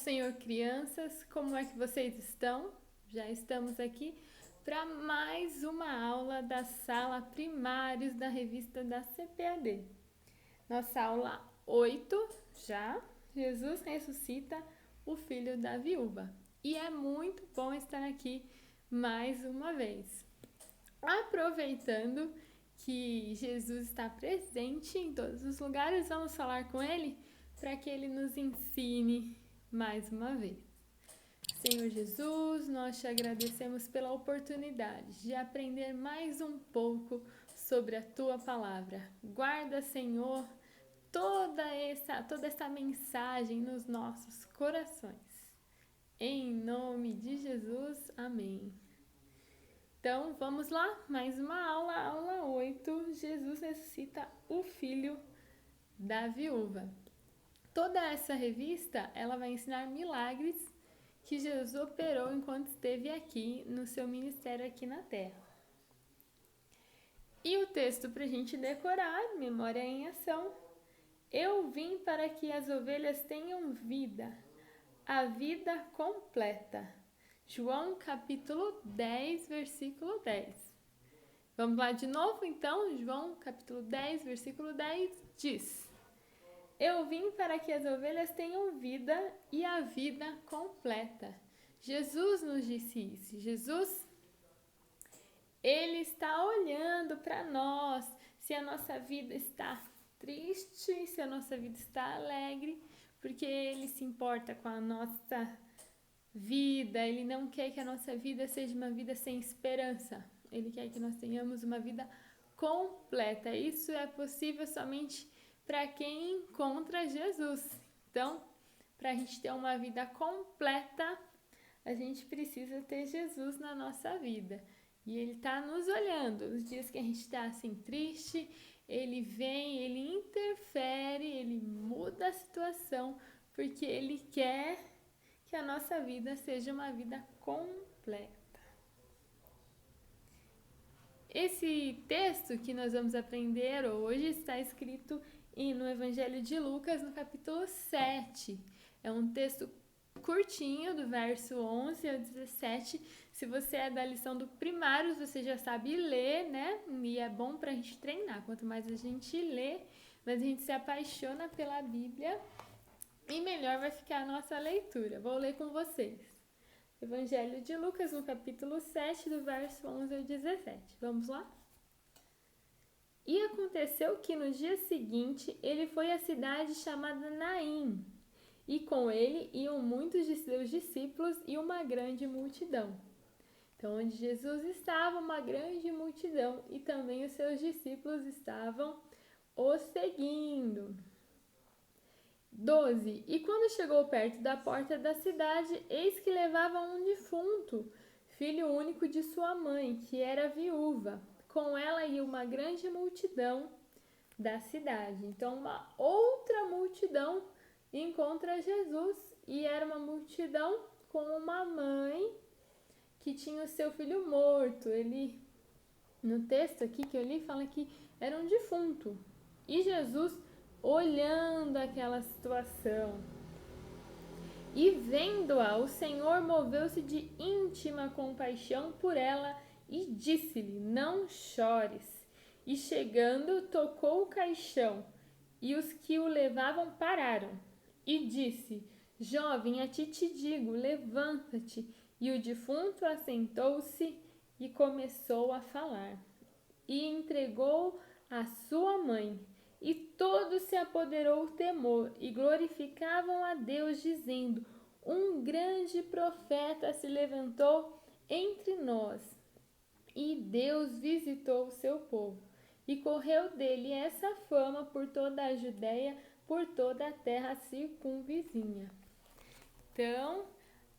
Senhor, crianças, como é que vocês estão? Já estamos aqui para mais uma aula da sala primários da revista da CPAD. Nossa aula 8 já, Jesus ressuscita o filho da viúva. E é muito bom estar aqui mais uma vez. Aproveitando que Jesus está presente em todos os lugares, vamos falar com ele para que ele nos ensine mais uma vez. Senhor Jesus, nós te agradecemos pela oportunidade de aprender mais um pouco sobre a tua palavra. Guarda, Senhor, toda essa mensagem nos nossos corações. Em nome de Jesus, amém. Então, vamos lá, mais uma aula 8. Jesus ressuscita o filho da viúva. Toda essa revista, ela vai ensinar milagres que Jesus operou enquanto esteve aqui no seu ministério aqui na Terra. E o texto para a gente decorar, memória em ação. Eu vim para que as ovelhas tenham vida, a vida completa. João capítulo 10, versículo 10. Vamos lá de novo então, João capítulo 10, versículo 10 diz: Eu vim para que as ovelhas tenham vida e a vida completa. Jesus nos disse isso. Jesus, ele está olhando para nós, se a nossa vida está triste, se a nossa vida está alegre, porque ele se importa com a nossa vida, ele não quer que a nossa vida seja uma vida sem esperança. Ele quer que nós tenhamos uma vida completa. Isso é possível somente para quem encontra Jesus. Então, para a gente ter uma vida completa, a gente precisa ter Jesus na nossa vida. E ele está nos olhando. Os dias que a gente está assim triste, ele vem, ele interfere, ele muda a situação, porque ele quer que a nossa vida seja uma vida completa. Esse texto que nós vamos aprender hoje está escrito no Evangelho de Lucas, no capítulo 7. É um texto curtinho, do verso 11 ao 17. Se você é da lição do primário, você já sabe ler, né? E é bom para a gente treinar. Quanto mais a gente lê, mais a gente se apaixona pela Bíblia e melhor vai ficar a nossa leitura. Vou ler com vocês. Evangelho de Lucas, no capítulo 7, do verso 11 ao 17. Vamos lá? E aconteceu que no dia seguinte ele foi à cidade chamada Naim, e com ele iam muitos de seus discípulos e uma grande multidão. Então, onde Jesus estava, uma grande multidão, e também os seus discípulos estavam o seguindo. 12. E quando chegou perto da porta da cidade, eis que levava um defunto, filho único de sua mãe, que era viúva. Com ela ia uma grande multidão da cidade. Então, uma outra multidão encontra Jesus, e era uma multidão com uma mãe que tinha o seu filho morto. Ele, no texto aqui que eu li, fala que era um defunto. E Jesus, olhando aquela situação e vendo-a, o Senhor moveu-se de íntima compaixão por ela e disse-lhe: Não chores. E chegando, tocou o caixão, e os que o levavam pararam. E disse: Jovem, a ti te digo, levanta-te. E o defunto assentou-se e começou a falar. E entregou a sua mãe. E todos se apoderou o temor e glorificavam a Deus, dizendo: Um grande profeta se levantou entre nós, e Deus visitou o seu povo. E correu dele essa fama por toda a Judéia, por toda a terra circunvizinha. Então,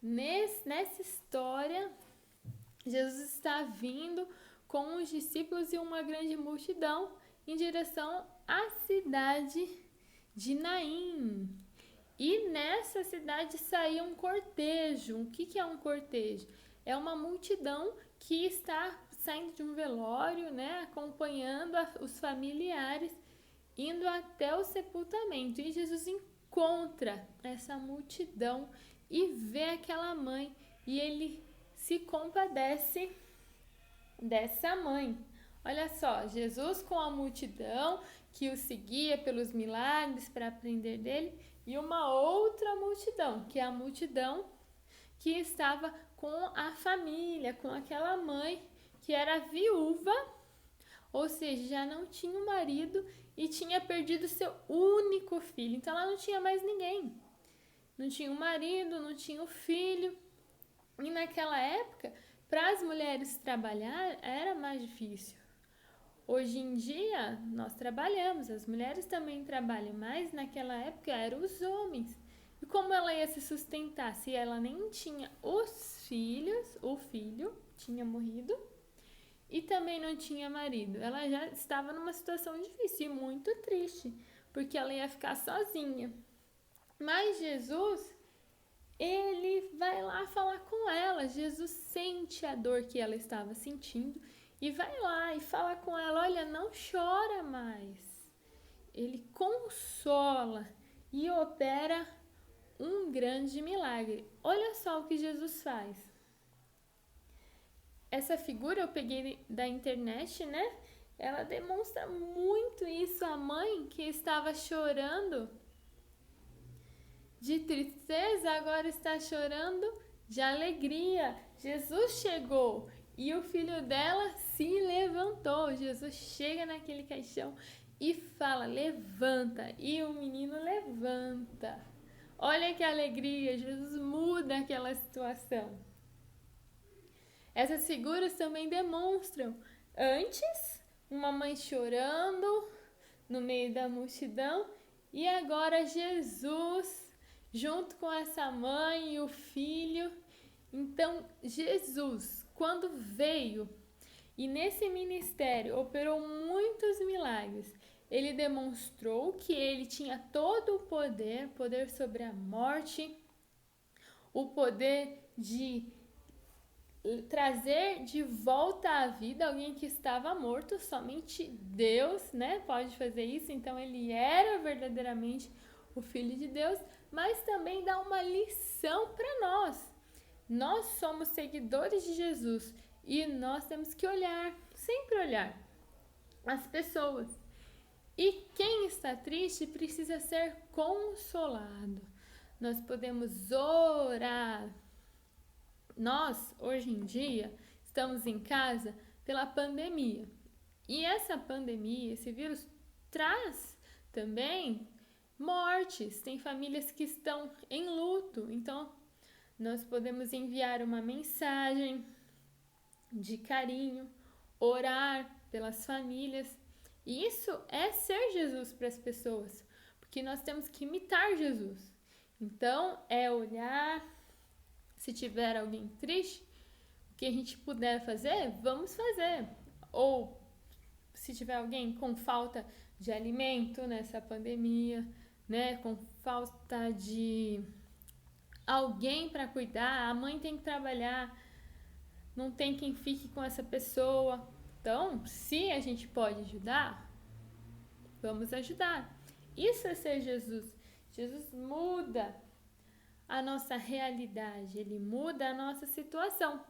nessa história, Jesus está vindo com os discípulos e uma grande multidão em direção à cidade de Naim. E nessa cidade saía um cortejo. O que é um cortejo? É uma multidão que está saindo de um velório, né, acompanhando os familiares, indo até o sepultamento. E Jesus contra essa multidão e vê aquela mãe e ele se compadece dessa mãe. Olha só, Jesus com a multidão que o seguia pelos milagres para aprender dele e uma outra multidão, que é a multidão que estava com a família, com aquela mãe que era viúva, ou seja, já não tinha um marido e tinha perdido seu único filho. Então ela não tinha mais ninguém. Não tinha um marido, não tinha um filho. E naquela época, para as mulheres trabalhar era mais difícil. Hoje em dia, nós trabalhamos, as mulheres também trabalham, mas naquela época eram os homens. E como ela ia se sustentar se ela nem tinha os filhos, o filho tinha morrido e também não tinha marido? Ela já estava numa situação difícil e muito triste, porque ela ia ficar sozinha. Mas Jesus, ele vai lá falar com ela. Jesus sente a dor que ela estava sentindo e vai lá e fala com ela: olha, não chora mais. Ele consola e opera um grande milagre. Olha só o que Jesus faz. Essa figura eu peguei da internet, né? Ela demonstra muito isso. A mãe que estava chorando de tristeza agora está chorando de alegria. Jesus chegou e o filho dela se levantou. Jesus chega naquele caixão e fala: levanta. E o menino levanta. Olha que alegria, Jesus muda aquela situação. Essas figuras também demonstram, antes, uma mãe chorando no meio da multidão, e agora Jesus, junto com essa mãe e o filho. Então, Jesus, quando veio e nesse ministério operou muitos milagres, ele demonstrou que ele tinha todo o poder sobre a morte, o poder de trazer de volta à vida alguém que estava morto. Somente Deus, né, pode fazer isso. Então ele era verdadeiramente o Filho de Deus, mas também dá uma lição para nós. Nós somos seguidores de Jesus e nós temos que olhar, sempre olhar as pessoas. E quem está triste precisa ser consolado. Nós podemos orar. Nós, hoje em dia, estamos em casa pela pandemia. E essa pandemia, esse vírus, traz também mortes. Tem famílias que estão em luto. Então, nós podemos enviar uma mensagem de carinho, orar pelas famílias. E isso é ser Jesus para as pessoas, porque nós temos que imitar Jesus. Então, é olhar, se tiver alguém triste, o que a gente puder fazer, vamos fazer. Ou, se tiver alguém com falta de alimento nessa pandemia, né, com falta de alguém para cuidar, a mãe tem que trabalhar, não tem quem fique com essa pessoa. Então, se a gente pode ajudar, vamos ajudar. Isso é ser Jesus. Jesus muda a nossa realidade, ele muda a nossa situação.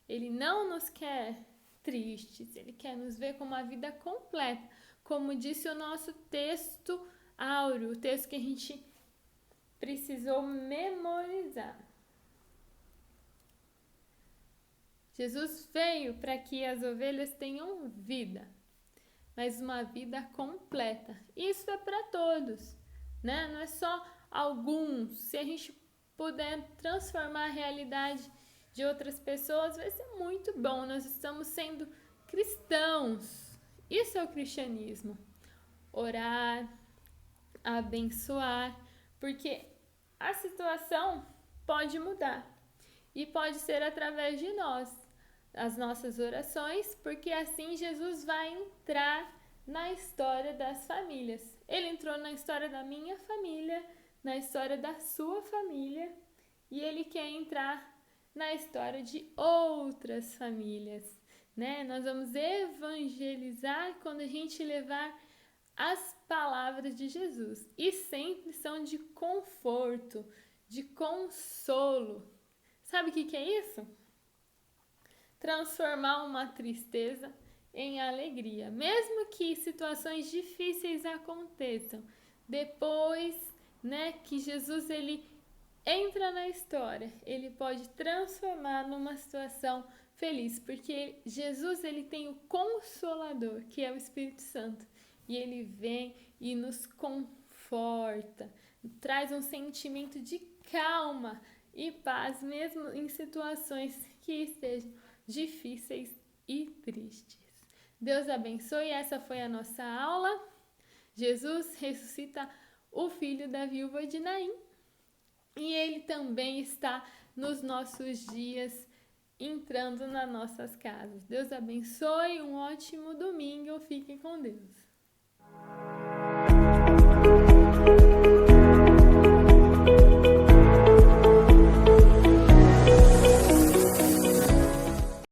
Ele não nos quer tristes, ele quer nos ver com uma vida completa, como disse o nosso texto áureo, o texto que a gente precisou memorizar. Jesus veio para que as ovelhas tenham vida, mas uma vida completa. Isso é para todos, né? Não é só alguns. Se a gente puder transformar a realidade de outras pessoas, vai ser muito bom. Nós estamos sendo cristãos. Isso é o cristianismo. Orar, abençoar, porque a situação pode mudar e pode ser através de nós, as nossas orações, porque assim Jesus vai entrar na história das famílias. Ele entrou na história da minha família, na história da sua família, e ele quer entrar na história de outras famílias, né? Nós vamos evangelizar quando a gente levar as palavras de Jesus e sempre são de conforto, de consolo. Sabe o que é isso? Transformar uma tristeza em alegria. Mesmo que situações difíceis aconteçam, depois, que Jesus ele entra na história, ele pode transformar numa situação feliz, porque Jesus ele tem o Consolador, que é o Espírito Santo, e ele vem e nos conforta, traz um sentimento de calma e paz, mesmo em situações que estejam difíceis e tristes. Deus abençoe, essa foi a nossa aula. Jesus ressuscita o filho da viúva de Naim e ele também está nos nossos dias entrando nas nossas casas. Deus abençoe, um ótimo domingo, fiquem com Deus.